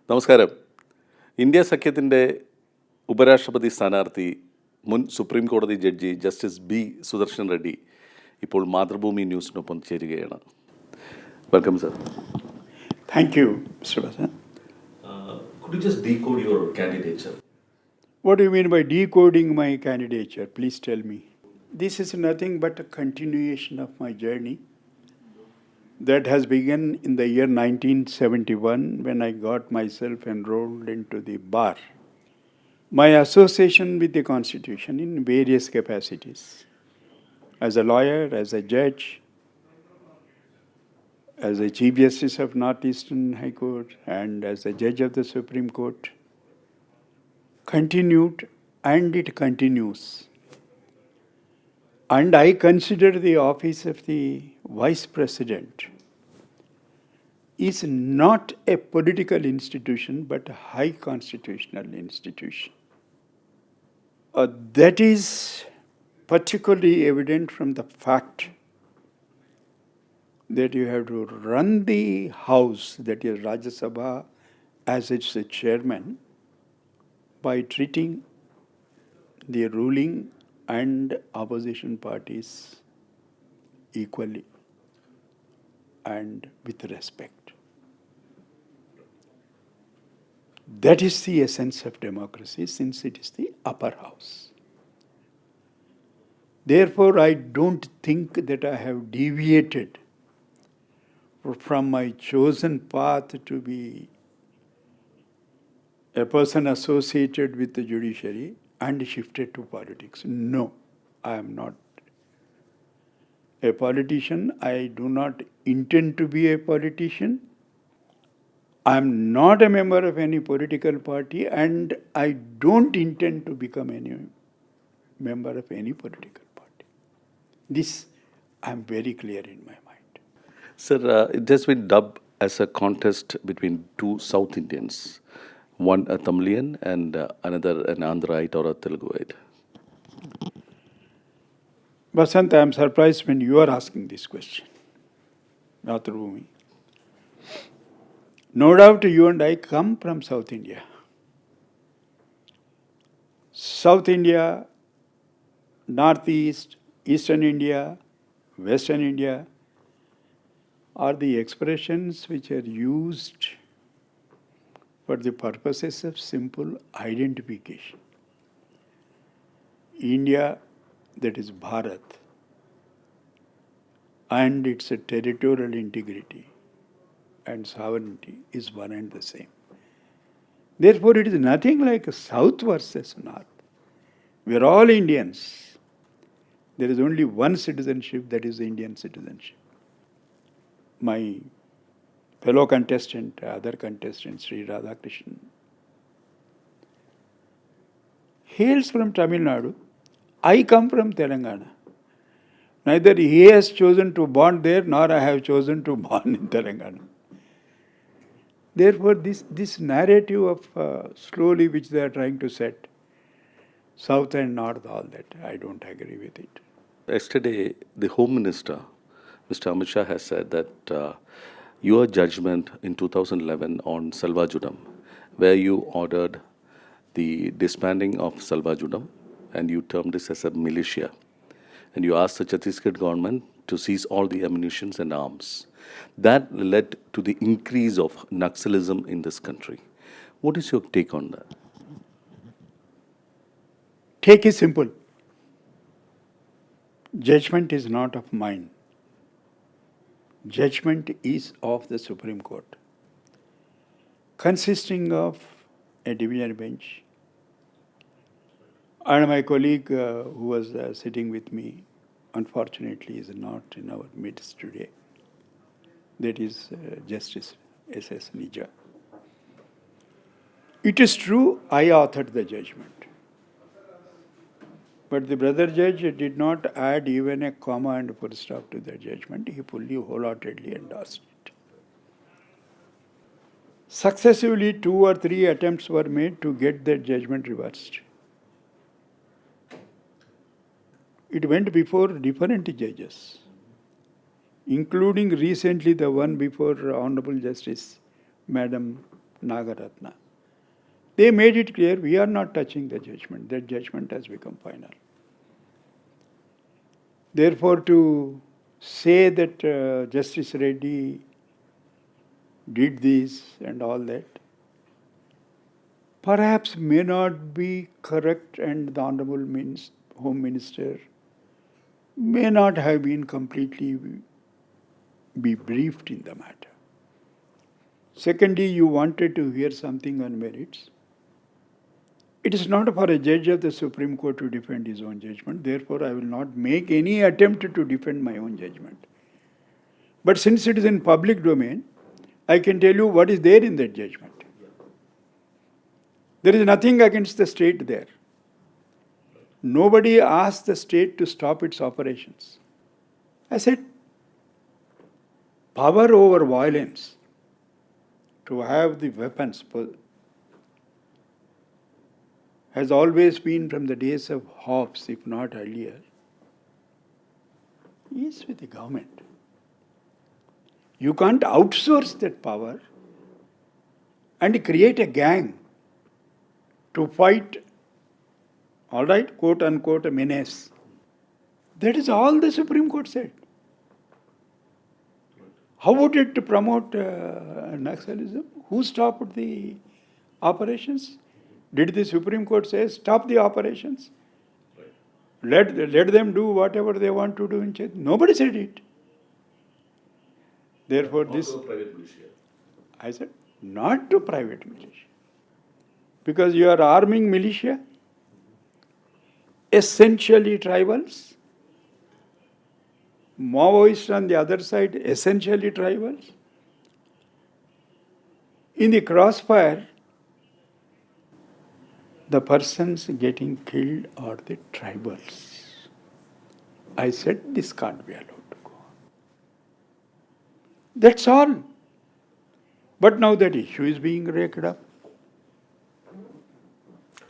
നമസ്കാരം. ഇന്ത്യ സഖ്യത്തിൻ്റെ ഉപരാഷ്ട്രപതി സ്ഥാനാർത്ഥി മുൻ സുപ്രീം കോടതി judge justice B Sudarshan Reddy ഇപ്പോൾ മാതൃഭൂമി ന്യൂസിനൊപ്പം ചേരുകയാണ്. Welcome sir. Thank you, Mr. Basan. Could you just decode your candidature? What do you mean by decoding my candidature? Please tell me. This is nothing but a continuation of my journey that has begun in the year 1971 when I got myself enrolled into the bar. My association with the Constitution in various capacities. As a lawyer, as a judge, as a Chief Justice of Northeastern High Court, and as a judge of the Supreme Court, continued and it continues. And I consider the office of the Vice President is not a political institution but a high constitutional institution. That is particularly evident from the fact that you have to run the House, that is Rajya Sabha, as its chairman by treating the ruling and opposition parties equally and with respect. That is the essence of democracy, since it is the upper house. Therefore, I don't think that I have deviated from my chosen path to be a person associated with the judiciary and shifted to politics. No, I am not a politician. I do not intend to be a politician. I am not a member of any political party, and I don't intend to become any member of any political party. This I am very clear in my mind. Sir, it has been dubbed as a contest between two South Indians, one a Tamilian and another an Andhraite or a Teluguite. Basant, I am surprised when you are asking this question. Mathrubhumi. No doubt you and I come from South India. South India, Northeast, Eastern India, Western India are the expressions which are used for the purposes of simple identification. India, that is Bharat, and its territorial integrity and sovereignty is one and the same. Therefore, it is nothing like South versus North. We are all Indians. There is only one citizenship, that is Indian citizenship. My fellow contestant, other contestant, Sri Radhakrishnan, hails from Tamil Nadu. I come from Telangana. Neither he has chosen to born there, nor I have chosen to born in Telangana. Therefore, this narrative of slowly which they are trying to set, South and North, all that, I don't agree with it. Yesterday, the Home Minister, Mr. Amit Shah, has said that your judgment in 2011 on Salvajudam, where you ordered the disbanding of Salvajudam and you termed this as a militia, and you asked the Chhattisgarh government to seize all the ammunitions and arms. That led to the increase of Naxalism in this country. What is your take on that? Take is simple. Judgment is not of mine. Judgment is of the Supreme Court, consisting of a division bench. And my colleague who was sitting with me, unfortunately, is not in our midst today. That is Justice S.S. Nija. It is true, I authored the judgment. But the brother judge did not add even a comma and full stop to the judgment. He fully, wholeheartedly endorsed it. Successively, 2 or 3 attempts were made to get that judgment reversed. It went before different judges, including recently the one before Honorable Justice Madam Nagaratna. They made it clear we are not touching the judgment. That judgment has become final. Therefore, to say that Justice Reddy did this and all that, perhaps may not be correct, and the Honorable Home Minister may not have been completely be briefed in the matter. Secondly, you wanted to hear something on merits. It is not for a judge of the Supreme Court to defend his own judgment. Therefore, I will not make any attempt to defend my own judgment. But since it is in public domain, I can tell you what is there in that judgment. There is nothing against the state there. Nobody asked the state to stop its operations. I said, power over violence, to have the weapons, has always been from the days of Hobbes, if not earlier, is with the government. You can't outsource that power and create a gang to fight, all right, quote unquote, a menace. That is all the Supreme Court said. How would it promote Naxalism? Who stopped the operations? Did the Supreme Court say stop the operations? Let them do whatever they want to do in China? Nobody said it. Therefore, Not this. to a private militia. I said, not to private militia. Because you are arming militia, essentially tribals. Maoists on the other side, essentially tribals. In the crossfire, the persons getting killed are the tribals. I said, this can't be allowed to go on. That's all. But now that issue is being raked up.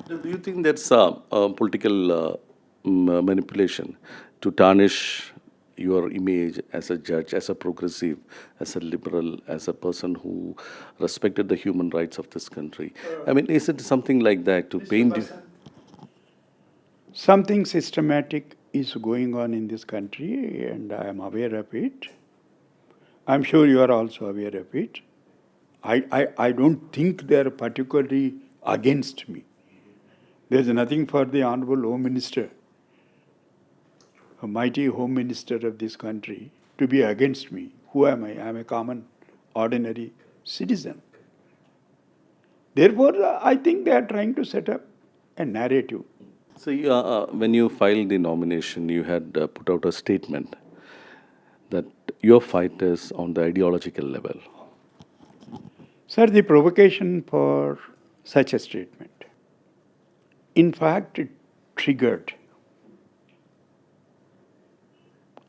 Do you think that's political manipulation to tarnish your image as a judge, as a progressive, as a liberal, as a person who respected the human rights of this country? I mean, is it something like that to paint you? Something systematic is going on in this country, and I am aware of it. I'm sure you are also aware of it. I don't think they are particularly against me. There's nothing for the Honorable Home Minister, a mighty Home Minister of this country, to be against me. Who am I? I'm a common, ordinary citizen. Therefore, I think they are trying to set up a narrative. So, when you filed the nomination, you had put out a statement that your fight is on the ideological level. Sir, the provocation for such a statement, in fact, it triggered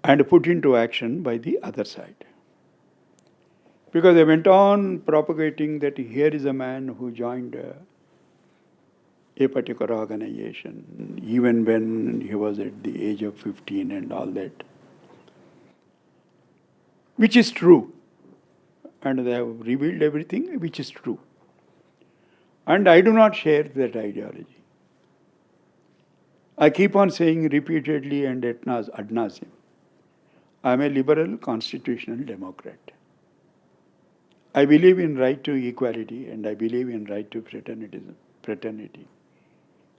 and put into action by the other side. Because they went on propagating that here is a man who joined a particular organization, even when he was at the age of 15 and all that. Which is true. And they have revealed everything, which is true. And I do not share that ideology. I keep on saying repeatedly and ad nauseam, I am a liberal constitutional democrat. I believe in right to equality and I believe in right to fraternity.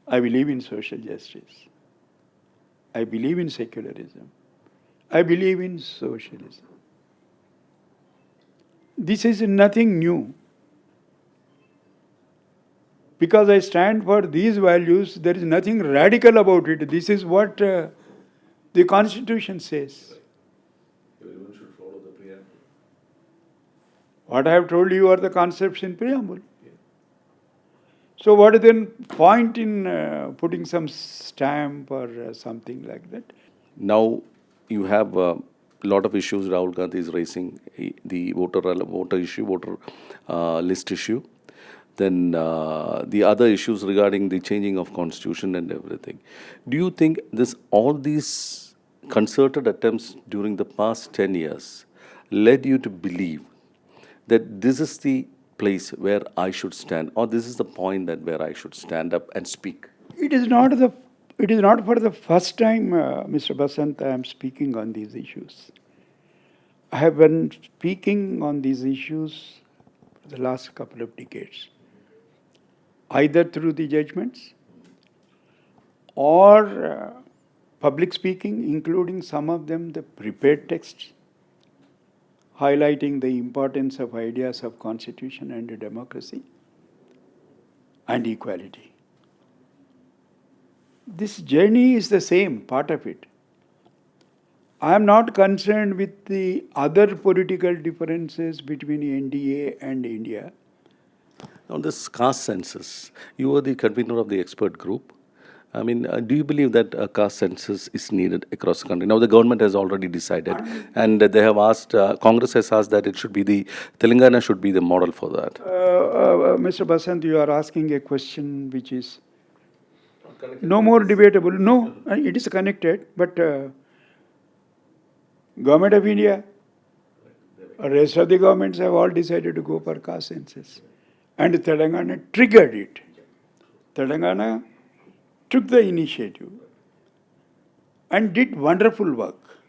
I believe in social justice. I believe in secularism. I believe in socialism. This is nothing new. Because I stand for these values, there is nothing radical about it. This is what the Constitution says. Everyone should follow the preamble. What I have told you are the concepts in preamble. Yeah. So what is the point in putting some stamp or something like that? Now you have a lot of issues Rahul Gandhi is raising, the voter issue, voter list issue. Then the other issues regarding the changing of constitution and everything. Do you think all these concerted attempts during the past 10 years led you to believe that this is the place where I should stand, or this is the point that where I should stand up and speak? It is not the. It is not for the first time, Mr. Basant, I am speaking on these issues. I have been speaking on these issues for the last couple of decades, either through the judgments or public speaking, including some of them the prepared texts, highlighting the importance of ideas of constitution and democracy and equality. This journey is the same, part of it. I am not concerned with the other political differences between NDA and India. On this caste census, you are the convener of the expert group. I mean, do you believe that a caste census is needed across the country? Now, the government has already decided, and they have asked, Congress has asked that it should be Telangana should be the model for that. Mr. Basant, you are asking a question which is no more debatable. No, it is connected, but Government of India, rest of the governments have all decided to go for caste census. And Telangana triggered it. Telangana took the initiative and did wonderful work.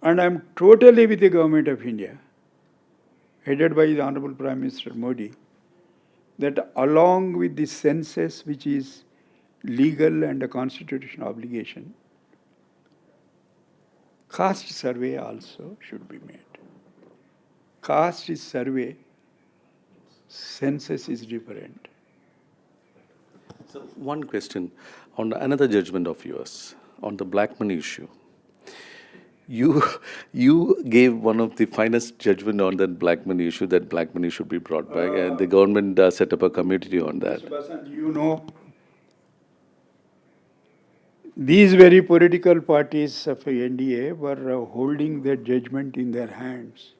And I am totally with the Government of India, headed by the Honorable Prime Minister Modi, that along with the census, which is legal and a constitutional obligation, caste survey also should be made. Caste is survey, census is different. So, one question on another judgment of yours on the black money issue. You gave one of the finest judgment on that black money issue, that black money should be brought back, and the government set up a committee on that. Mr. Basant, you know, these very political parties of NDA were holding their judgment in their hands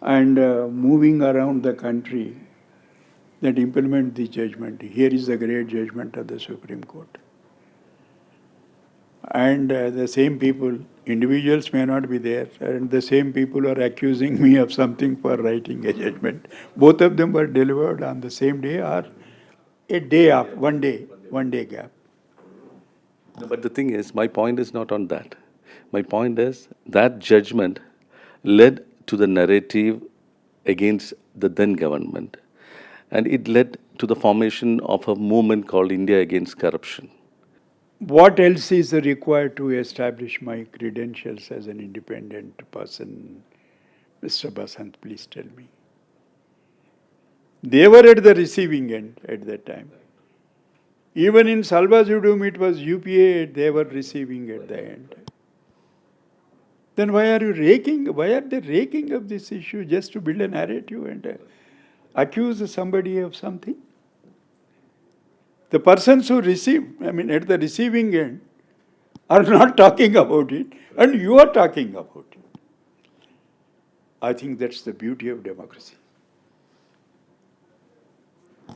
and moving around the country that implement the judgment. Here is the great judgment of the Supreme Court. And the same people, individuals may not be there, and the same people are accusing me of something for writing a judgment. Both of them were delivered on the same day or a day off, one day gap. No, but the thing is, my point is not on that. My point is that judgment led to the narrative against the then government, and it led to the formation of a movement called India Against Corruption. What else is required to establish my credentials as an independent person? Mr. Basant, please tell me. They were at the receiving end at that time. Even in Salva Judum, it was UPA, they were receiving at the end. Then why are they raking up this issue just to build a narrative and accuse somebody of something? The persons who receive, at the receiving end, are not talking about it, and you are talking about it. I think that's the beauty of democracy.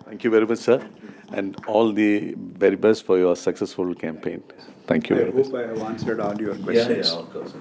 Thank you very much, sir, and all the very best for your successful campaign. Thank you very much. I hope I have answered all your questions. Of course.